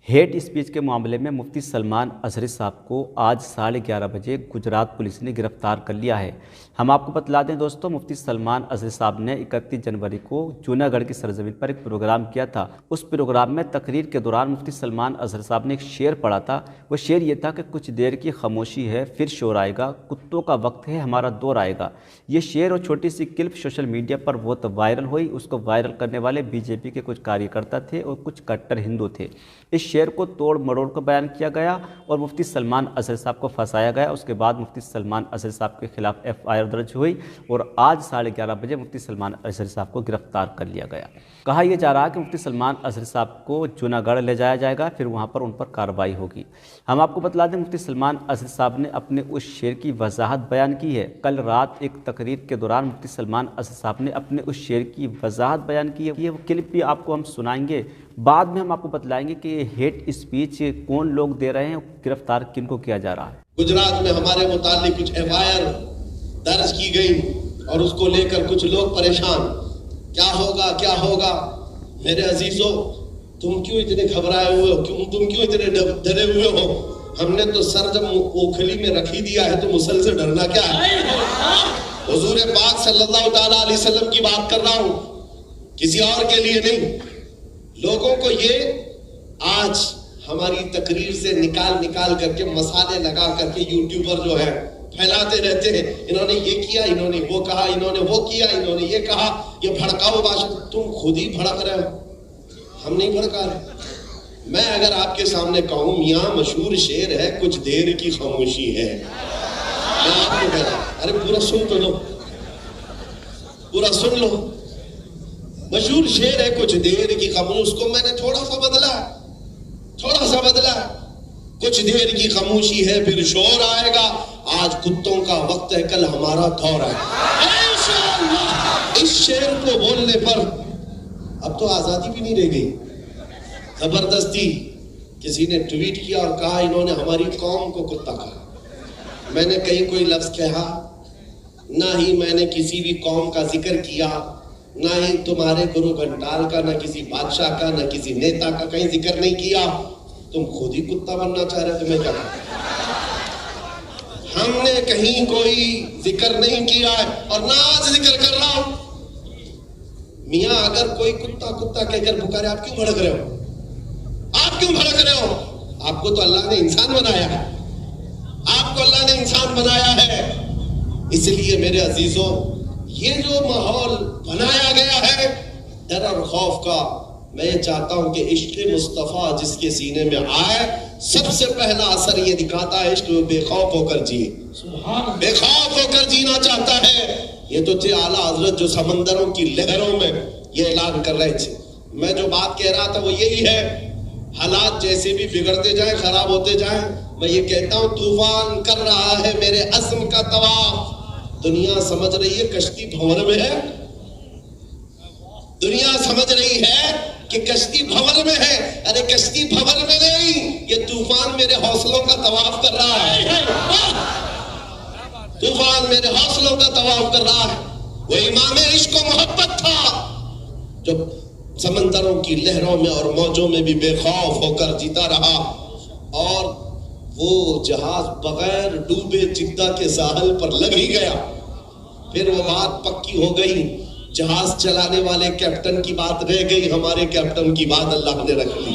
Hate speech के मामले में मुफ्ती सलमान अजहरी साहब को आज 11:30 बजे गुजरात पुलिस ने गिरफ्तार कर लिया है। हम आपको बतला दें दोस्तों, मुफ्ती सलमान अजहरी साहब ने 31 जनवरी को जूनागढ़ की सरजमीन पर एक प्रोग्राम किया था। उस प्रोग्राम में तकरीर के दौरान मुफ्ती सलमान अजहरी साहब ने एक शेर पढ़ा था। वो शेर ये था कि कुछ देर की खामोशी है फिर शोर आएगा, कुत्तों का वक्त है हमारा दौर आएगा। ये शेर और छोटी सी क्लिप सोशल मीडिया पर बहुत वायरल हुई। उसको वायरल करने वाले बीजेपी के कुछ कार्यकर्ता थे और कुछ कट्टर हिंदू थे। इस शेर को तोड़ मरोड़ कर बयान किया गया और मुफ्ती सलमान अजहरी साहब को फंसाया गया। उसके बाद मुफ्ती सलमान अजहरी साहब के खिलाफ FIR दर्ज हुई और आज 11:30 बजे मुफ्ती सलमान अजहरी साहब को गिरफ्तार कर लिया गया। कहा यह जा रहा है कि मुफ्ती सलमान अजहरी साहब को जूनागढ़ ले जाया जाएगा, फिर वहां पर उन पर कार्रवाई होगी। हम आपको बतला दें, मुफ्ती सलमान अजहरी साहब ने अपने उस शेर की वजाहत बयान की है। कल रात एक तकरीर के दौरान मुफ्ती सलमान अजहरी साहब ने अपने उस शेर की वजाहत बयान की है। ये वो क्लिप भी आपको हम सुनाएंगे। बाद में हम आपको बतलाएंगे कि हेट स्पीच कौन लोग दे रहे हैं, गिरफ्तार किनको किया जा रहा है। गुजरात में हमारे मुतालिक कुछ FIR दर्ज की गई और उसको लेकर कुछ लोग परेशान, क्या होगा। मेरे अजीजों, तुम क्यों इतने घबराए हुए हो, तुम क्यों इतने डरे हुए हो? हमने तो सर जब ओखली में रख ही दिया है तो मुसल से डरना क्या है? हुजूर पाक सल्लल्लाहु ताला अलैहि वसल्लम की बात कर रहा हूं, किसी और के लिए नहीं। लोगों को ये आज हमारी तकरीर से निकाल करके मसाले लगा करके यूट्यूबर जो है फैलाते रहते हैं, इन्होंने ये किया, इन्होंने वो कहा, इन्होंने वो किया, इन्होंने ये कहा, ये भड़काऊ भाषण। तुम खुद ही भड़क रहे हो, हम नहीं भड़का रहे। मैं अगर आपके सामने कहूं मियां मशहूर शेर है कुछ देर की खामोशी है, मैं आपको कह रहा हूं, अरे पूरा सुन तो लो, पूरा सुन लो। मशहूर शेर है कुछ देर की खामोशी, उसको मैंने थोड़ा सा बदला। कुछ देर की खामोशी है फिर शोर आएगा, आज कुत्तों का वक्त है कल हमारा दौर है। इस शेर को बोलने पर अब तो आजादी भी नहीं रह गई। जबरदस्ती किसी ने ट्वीट किया और कहा इन्होंने हमारी कौम को कुत्ता कहा। मैंने कहीं कोई लफ्ज कहा ना ही मैंने किसी भी कौम का जिक्र किया, ना ही तुम्हारे गुरु घंटाल का, ना किसी बादशाह का, ना किसी नेता का कहीं जिक्र नहीं किया। तुम खुद ही कुत्ता बनना चाह रहे, तुम्हें क्या? हमने कहीं कोई जिक्र नहीं किया है और ना आज जिक्र कर रहा हूं। मियां अगर कोई कुत्ता कहकर पुकारे, आप क्यों भड़क रहे हो? आपको तो अल्लाह ने इंसान बनाया है। इसलिए मेरे अजीजों, ये जो माहौल बनाया गया है डर और खौफ का, मैं ये चाहता हूं कि इश्क मुस्तफा जिसके सीने में आए, सबसे पहला असर ये दिखाता है इश्क में बेखौफ होकर जिए, बेखौफ होकर जीना चाहता है। ये तो थे आला हजरत जो समंदरों की लहरों में ये ऐलान कर रहे थे। मैं जो बात कह रहा था वो यही है, हालात जैसे भी बिगड़ते जाए, खराब होते जाए, मैं ये कहता हूं तूफान कर रहा है मेरे अज़्म का तवाफ। दुनिया समझ रही है कश्ती भंवर में है, दुनिया समझ रही है कि कश्ती भंवर में है। अरे कश्ती भंवर में नहीं, ये तूफान मेरे हौसलों का तवाफ कर रहा है। तूफान मेरे हौसलों का तवाफ कर रहा है। वो इमाम इश्क व मोहब्बत था जो समंदरों की लहरों में और मौजों में भी बेखौफ होकर जीता रहा, और वो जहाज बगैर डूबे जिद्दा के साहल पर लग ही गया। फिर वो बात पक्की हो गई, जहाज चलाने वाले कैप्टन की बात रह गई, हमारे कैप्टन की बात अल्लाह ने रख ली।